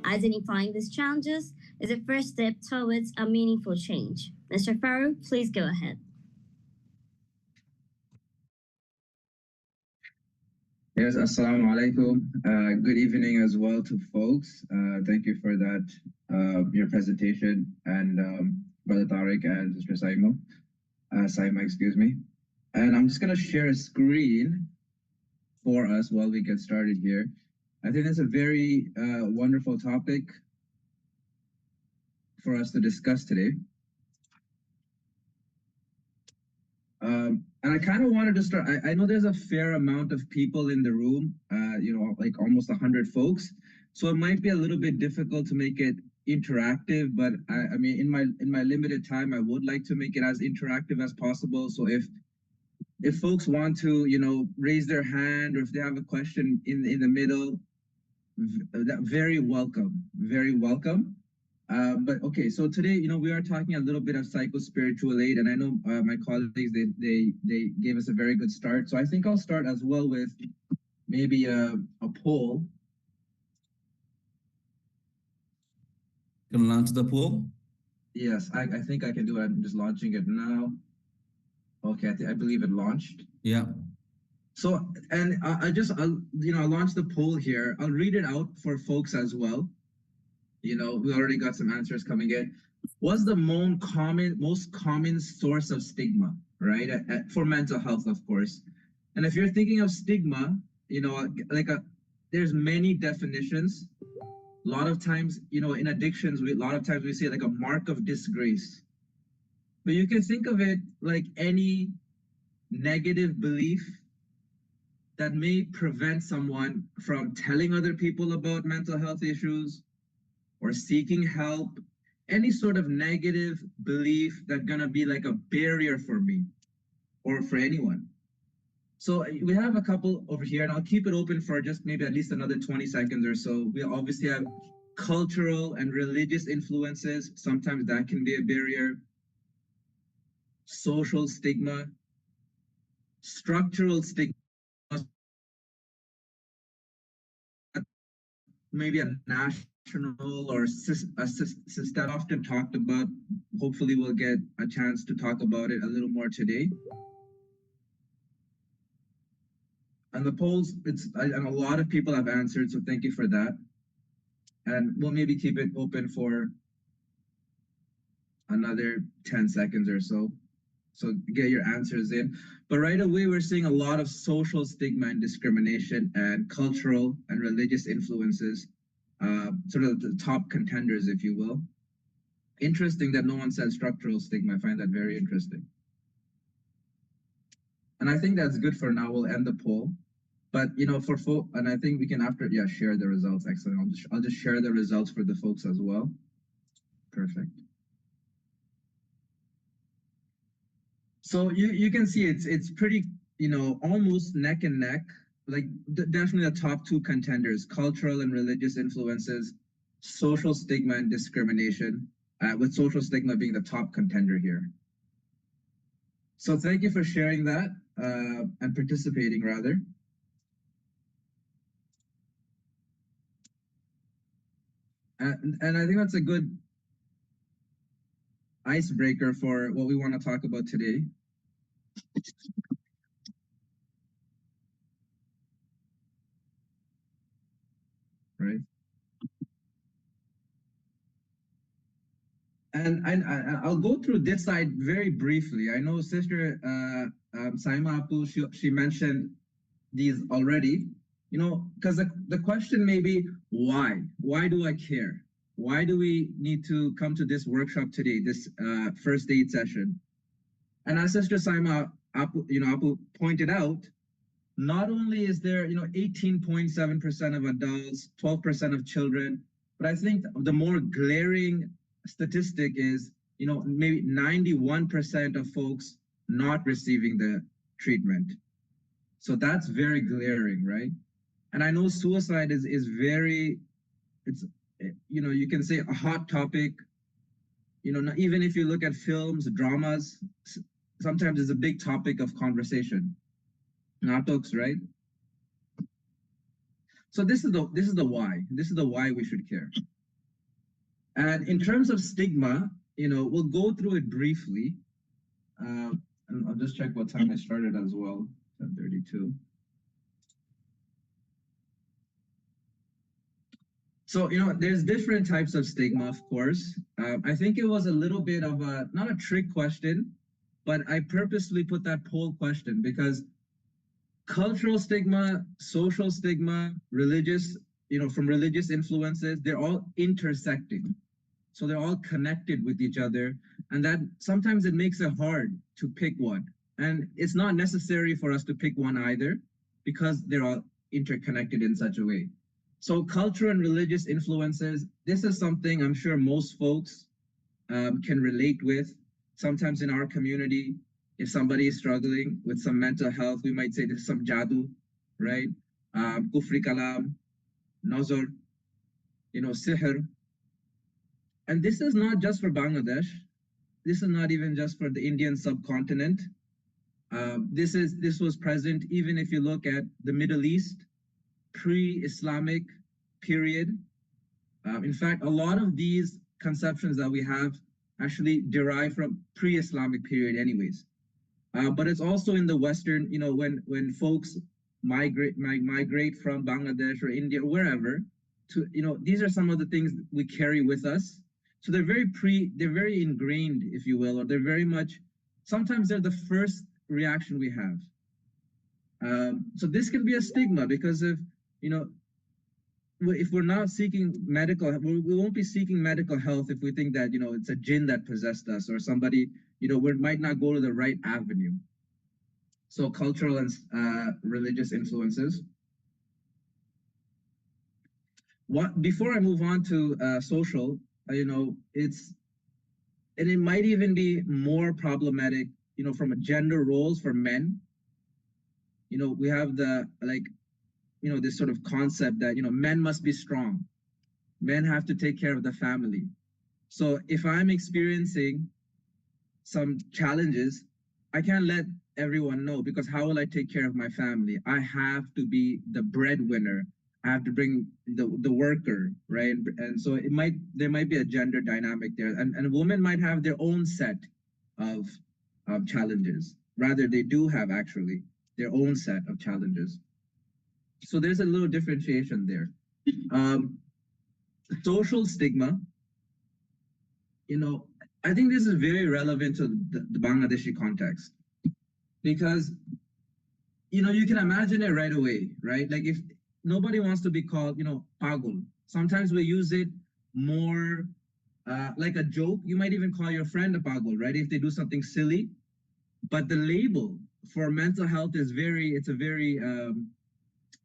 Identifying these challenges is a first step towards a meaningful change. Mr. Faruk, please go ahead. Yes, assalamu alaikum. Good evening as well to folks. Thank you for that, your presentation, and Brother Tariq and Sister Saima, excuse me. And I'm just going to share a screen for us while we get started here. I think it's a very wonderful topic for us to discuss today. And I kind of wanted to start, I know there's a fair amount of people in the room, like almost 100 folks. So it might be a little bit difficult to make it interactive, but I mean, in my limited time, I would like to make it as interactive as possible. So if folks want to, raise their hand, or if they have a question in the middle, very welcome, very welcome. But okay, so today, we are talking a little bit of psychospiritual aid, and I know my colleagues, they gave us a very good start. So I think I'll start as well with maybe a poll. Can you launch the poll? Yes, I think I can do it. I'm just launching it now. Okay, I believe it launched. Yeah. So, and I'll launch the poll here. I'll read it out for folks as well. We already got some answers coming in. What's the most common source of stigma, right? For mental health, of course. And if you're thinking of stigma, there's many definitions. A lot of times, in addictions, a lot of times we say like a mark of disgrace. But you can think of it like any negative belief that may prevent someone from telling other people about mental health issues, or seeking help, any sort of negative belief that's gonna be like a barrier for me or for anyone. So we have a couple over here, and I'll keep it open for just maybe at least another 20 seconds or so. We obviously have cultural and religious influences. Sometimes that can be a barrier. Social stigma, structural stigma, maybe a national or a system often talked about. Hopefully we'll get a chance to talk about it a little more today. And the polls, and a lot of people have answered, so thank you for that. And we'll maybe keep it open for another 10 seconds or so. So get your answers in. But right away, we're seeing a lot of social stigma and discrimination and cultural and religious influences, sort of the top contenders, if you will. Interesting that no one said structural stigma. I find that very interesting. And I think that's good for now. We'll end the poll. But, for folk, and I think we can share the results. Excellent. I'll just share the results for the folks as well. Perfect. So you can see it's pretty, almost neck and neck, like definitely the top two contenders: cultural and religious influences, social stigma and discrimination, with social stigma being the top contender here. So thank you for sharing that and participating rather. And I think that's a good icebreaker for what we want to talk about today. Right. And I'll go through this side very briefly. I know Sister Saima Apu, she mentioned these already, because the question may be, why? Why do I care? Why do we need to come to this workshop today, this first aid session? And as Sister Saima Apu pointed out, not only is there 18.7% of adults, 12% of children, but I think the more glaring statistic is maybe 91% of folks not receiving the treatment. So that's very glaring, right? And I know suicide is very, it's you can say a hot topic. Even if you look at films, dramas, sometimes it's a big topic of conversation. Natoks, right? So this is the why. This is the why we should care. And in terms of stigma, we'll go through it briefly. And I'll just check what time I started as well, 10:32. So, there's different types of stigma, of course. I think it was a little bit of not a trick question, but I purposely put that poll question because cultural stigma, social stigma, religious, from religious influences, they're all intersecting. So they're all connected with each other. And that sometimes it makes it hard to pick one. And it's not necessary for us to pick one either because they're all interconnected in such a way. So cultural and religious influences, this is something I'm sure most folks can relate with. Sometimes in our community, if somebody is struggling with some mental health, we might say there's some jadoo, right? Kufri kalam, nazar, sihr. And this is not just for Bangladesh. This is not even just for the Indian subcontinent. This was present even if you look at the Middle East, pre-Islamic period. In fact, a lot of these conceptions that we have actually derive from pre-Islamic period anyways. But it's also in the Western, when folks migrate from Bangladesh or India or wherever to, these are some of the things that we carry with us. So they're very ingrained, if you will, or they're very much, sometimes they're the first reaction we have. So this can be a stigma because of, if we're not seeking medical, we won't be seeking medical health if we think that, it's a jinn that possessed us or somebody, we might not go to the right avenue. So cultural and religious influences. Before I move on to social, and it might even be more problematic, from a gender roles for men. We have this sort of concept that, men must be strong. Men have to take care of the family. So if I'm experiencing some challenges, I can't let everyone know because how will I take care of my family? I have to be the breadwinner. I have to bring the worker, right? And so there might be a gender dynamic there, and women might have their own set of challenges. Rather, they do have actually their own set of challenges. So there's a little differentiation there. Social stigma, I think this is very relevant to the Bangladeshi context because, you can imagine it right away, right? Like if nobody wants to be called, pagul. Sometimes we use it more like a joke. You might even call your friend a pagul, right? If they do something silly. But the label for mental health is it's a very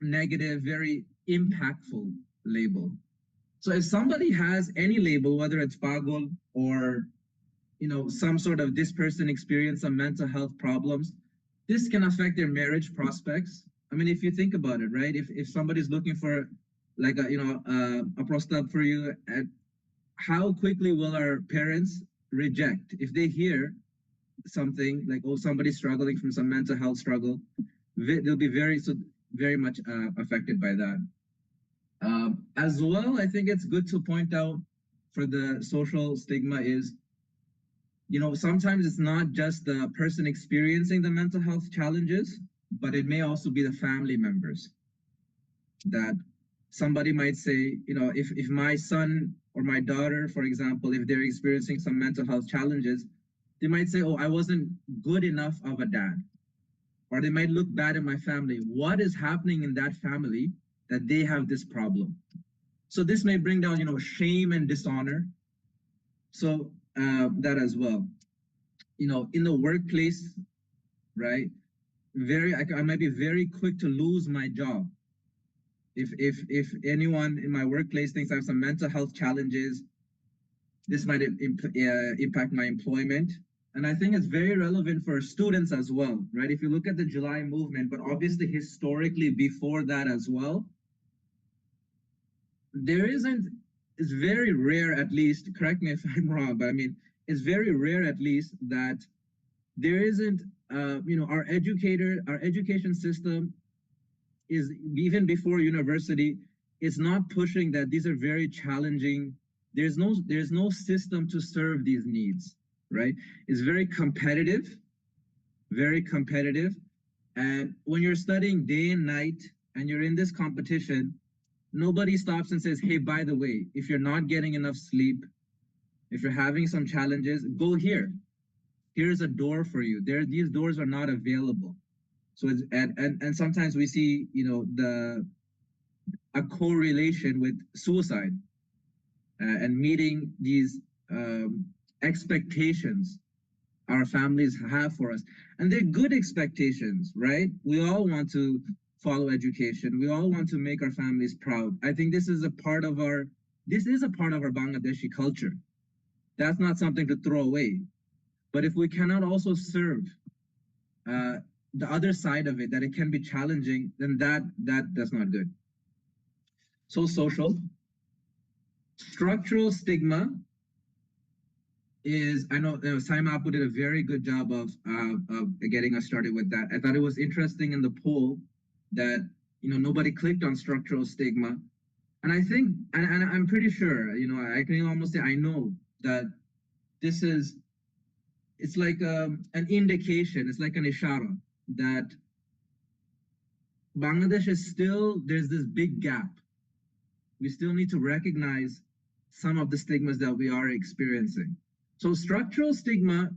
negative, very impactful label. So if somebody has any label, whether it's pagul or, some sort of this person experienced some mental health problems, this can affect their marriage prospects. I mean, if you think about it, right? If somebody's looking for like a prostab for you, how quickly will our parents reject if they hear something like, oh, somebody's struggling from some mental health struggle? They'll be very much affected by that. As well, I think it's good to point out for the social stigma is, sometimes it's not just the person experiencing the mental health challenges, but it may also be the family members. That somebody might say, if my son or my daughter, for example, if they're experiencing some mental health challenges, they might say, oh, I wasn't good enough of a dad. Or they might look bad at my family. What is happening in that family that they have this problem? So this may bring down, shame and dishonor. So that as well. In the workplace, right? I might be very quick to lose my job. If anyone in my workplace thinks I have some mental health challenges, this might impact my employment. And I think it's very relevant for students as well, right? If you look at the July movement, but obviously historically before that as well, it's very rare at least, correct me if I'm wrong, but I mean, it's very rare at least that there isn't, our education system is, even before university, is not pushing that these are very challenging there's no system to serve these needs, right? It's very competitive, very competitive. And when you're studying day and night and you're in this competition, nobody stops and says, hey, by the way, if you're not getting enough sleep, if you're having some challenges, go here. Here's a door for you. These doors are not available. So it's, and sometimes we see, a correlation with suicide and meeting these expectations our families have for us. And they're good expectations, right? We all want to follow education. We all want to make our families proud. I think this is a part of our Bangladeshi culture. That's not something to throw away. But if we cannot also serve the other side of it, that it can be challenging, then that's not good. So social. Structural stigma is, I know Saima Apu did a very good job of getting us started with that. I thought it was interesting in the poll that nobody clicked on structural stigma. And I think, and I'm pretty sure, I can almost say I know that this is, it's like an indication, it's like an ishara that Bangladesh is still, there's this big gap. We still need to recognize some of the stigmas that we are experiencing. So structural stigma,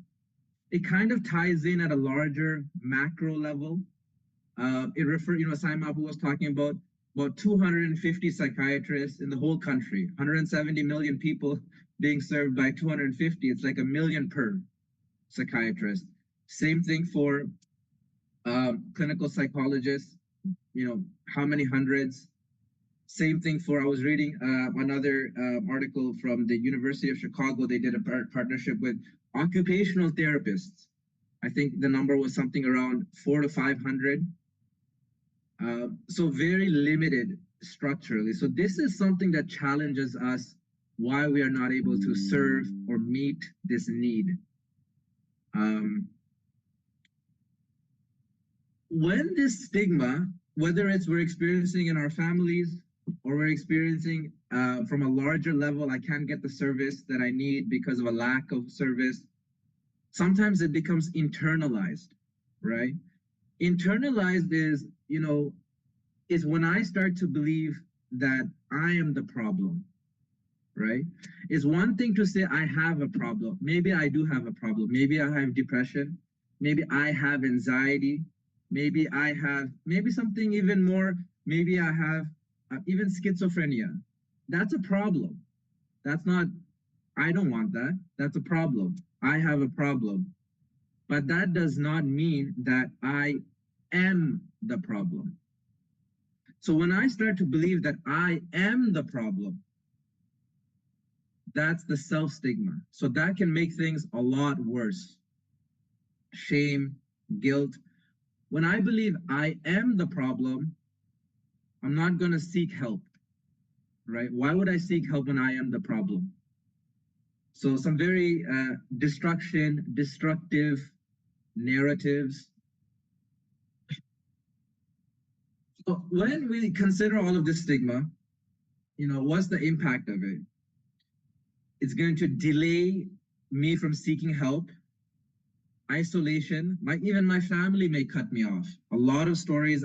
it kind of ties in at a larger macro level. It refers, Saima Abu was talking about 250 psychiatrists in the whole country, 170 million people being served by 250. It's like 1 million per psychiatrist. Same thing for clinical psychologists, how many hundreds. Same thing for, I was reading another article from the University of Chicago. They did a partnership with occupational therapists. I think the number was something around 400 to 500. So very limited structurally. So this is something that challenges us why we are not able to serve or meet this need. When this stigma, whether it's we're experiencing in our families or we're experiencing from a larger level, I can't get the service that I need because of a lack of service, sometimes it becomes internalized, right? Internalized is, is when I start to believe that I am the problem, right? It's one thing to say I have a problem. Maybe I do have a problem. Maybe I have depression. Maybe I have anxiety. Maybe I have, maybe something even more, maybe I have even schizophrenia. That's a problem. That's not, I don't want that. That's a problem. I have a problem. But that does not mean that I am the problem. So when I start to believe that I am the problem, that's the self-stigma. So that can make things a lot worse. Shame, guilt. When I believe I am the problem, I'm not going to seek help, right? Why would I seek help when I am the problem? So some very destructive narratives. So when we consider all of this stigma, what's the impact of it? It's going to delay me from seeking help. Isolation, even my family may cut me off. A lot of stories,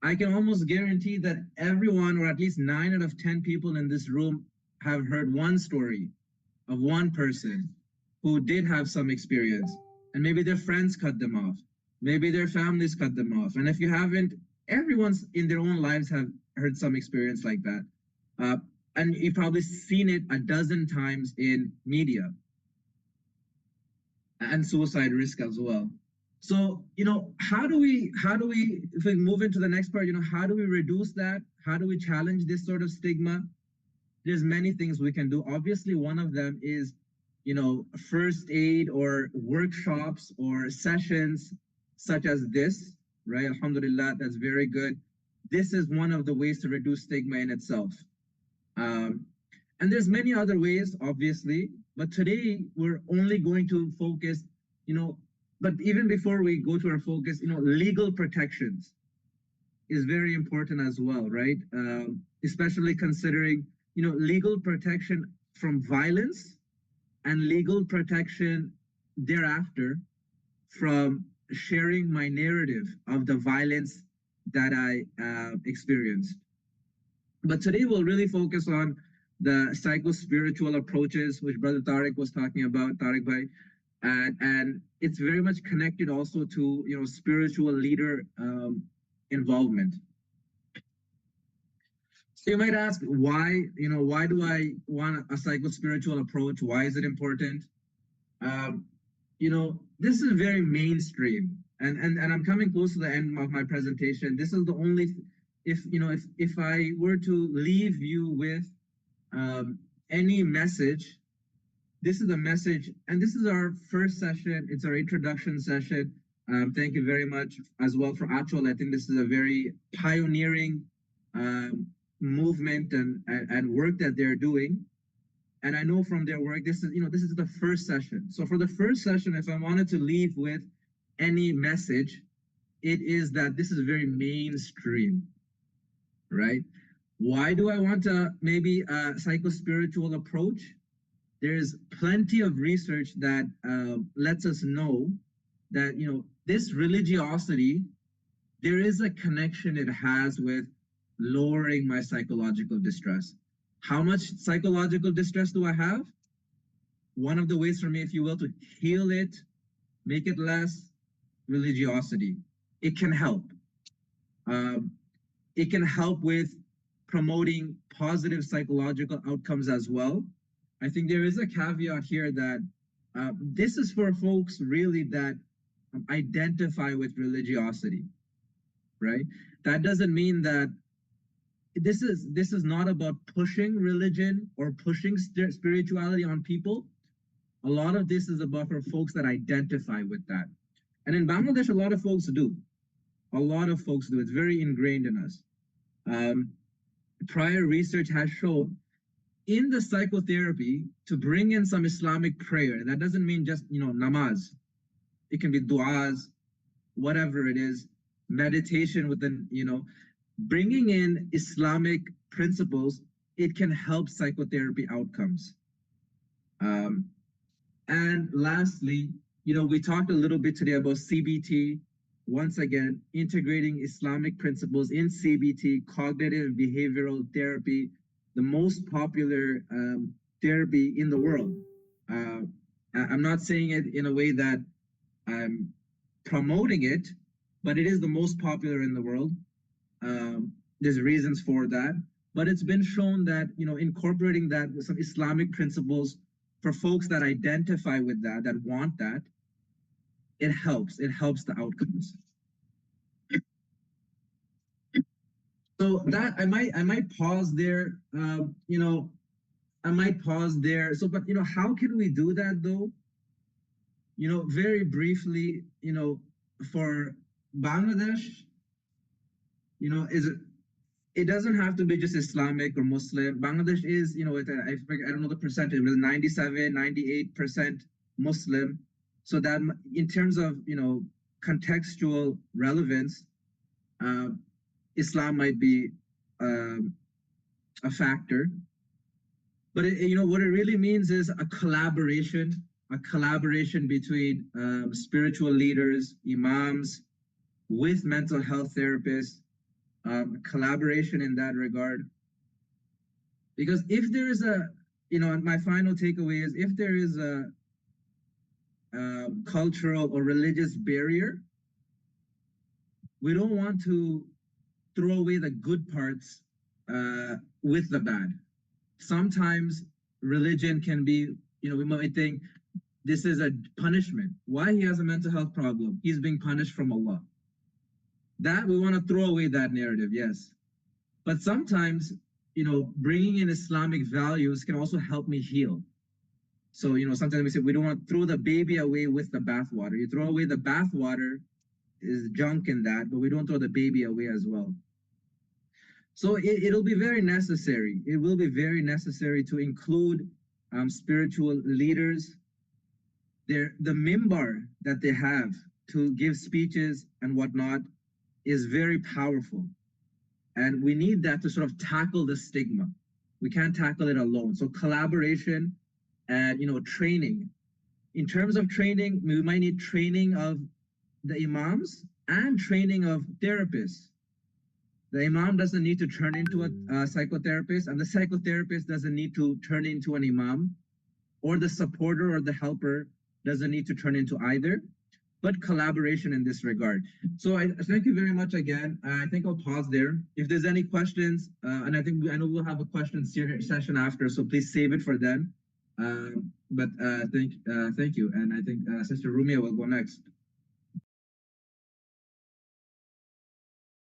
I can almost guarantee that everyone, or at least 9 out of 10 people in this room, have heard one story of one person who did have some experience, and maybe their friends cut them off. Maybe their families cut them off. And if you haven't, everyone's in their own lives have heard some experience like that. And you've probably seen it a dozen times in media. And suicide risk as well. So, how do we, if we move into the next part, how do we reduce that? How do we challenge this sort of stigma? There's many things we can do. Obviously, one of them is, first aid or workshops or sessions such as this, right? Alhamdulillah, that's very good. This is one of the ways to reduce stigma in itself. And there's many other ways, obviously, but today we're only going to focus, but even before we go to our focus, legal protections is very important as well, right? Especially considering, legal protection from violence and legal protection thereafter from sharing my narrative of the violence that I experienced. But today we'll really focus on the psycho-spiritual approaches, which Brother Tariq was talking about, Tariq Bhai, and it's very much connected also to spiritual leader involvement. So you might ask, why do I want a psycho-spiritual approach? Why is it important? This is very mainstream, and I'm coming close to the end of my presentation. This is the only, if I were to leave you with any message, this is the message, and this is our first session. It's our introduction session. Thank you very much as well for Aachol. I think this is a very pioneering movement and work that they're doing. And I know from their work, this is the first session. So for the first session, if I wanted to leave with any message, it is that this is very mainstream, right? Why do I want maybe a psycho-spiritual approach? There's plenty of research that lets us know that, this religiosity, there is a connection it has with lowering my psychological distress. How much psychological distress do I have? One of the ways for me, if you will, to heal it, make it less, religiosity. It can help. It can help with promoting positive psychological outcomes as well. I think there is a caveat here that this is for folks really that identify with religiosity, right? That doesn't mean that this is not about pushing religion or pushing spirituality on people. A lot of this is about for folks that identify with that. And in Bangladesh, a lot of folks do. A lot of folks do. It's very ingrained in us. Prior research has shown in the psychotherapy to bring in some Islamic prayer. That doesn't mean just, namaz. It can be du'as, whatever it is, meditation within, bringing in Islamic principles, it can help psychotherapy outcomes. And lastly, we talked a little bit today about CBT. Once again, integrating Islamic principles in CBT, cognitive behavioral therapy, the most popular therapy in the world. I'm not saying it in a way that I'm promoting it, but it is the most popular in the world. There's reasons for that, but it's been shown that incorporating that with some Islamic principles for folks that identify with that want that, it helps the outcomes. So that I might pause there. I might pause there. So, but how can we do that though? Very briefly, for Bangladesh, it doesn't have to be just Islamic or Muslim. Bangladesh is, I don't know the percentage, but 97, 98% Muslim. So that in terms of, contextual relevance, Islam might be a factor. But, what it really means is a collaboration between spiritual leaders, imams, with mental health therapists, collaboration in that regard. Because if there is my final takeaway is if there is a cultural or religious barrier, we don't want to throw away the good parts with the bad. Sometimes religion can be, we might think this is a punishment. Why he has a mental health problem? He's being punished from Allah. That we want to throw away that narrative, yes. But sometimes, bringing in Islamic values can also help me heal. So, sometimes we say we don't want to throw the baby away with the bathwater. You throw away the bathwater, is junk in that, but we don't throw the baby away as well. So it'll be very necessary. It will be very necessary to include spiritual leaders. The mimbar that they have to give speeches and whatnot is very powerful. And we need that to sort of tackle the stigma. We can't tackle it alone. So collaboration and training. In terms of training, we might need training of the imams and training of therapists. The imam doesn't need to turn into a psychotherapist, and the psychotherapist doesn't need to turn into an imam, or the supporter or the helper doesn't need to turn into either, but collaboration in this regard. So I thank you very much again. I think I'll pause there. If there's any questions, and I know we'll have a question session after, so please save it for then. But thank you, and I think Sister Rumia will go next.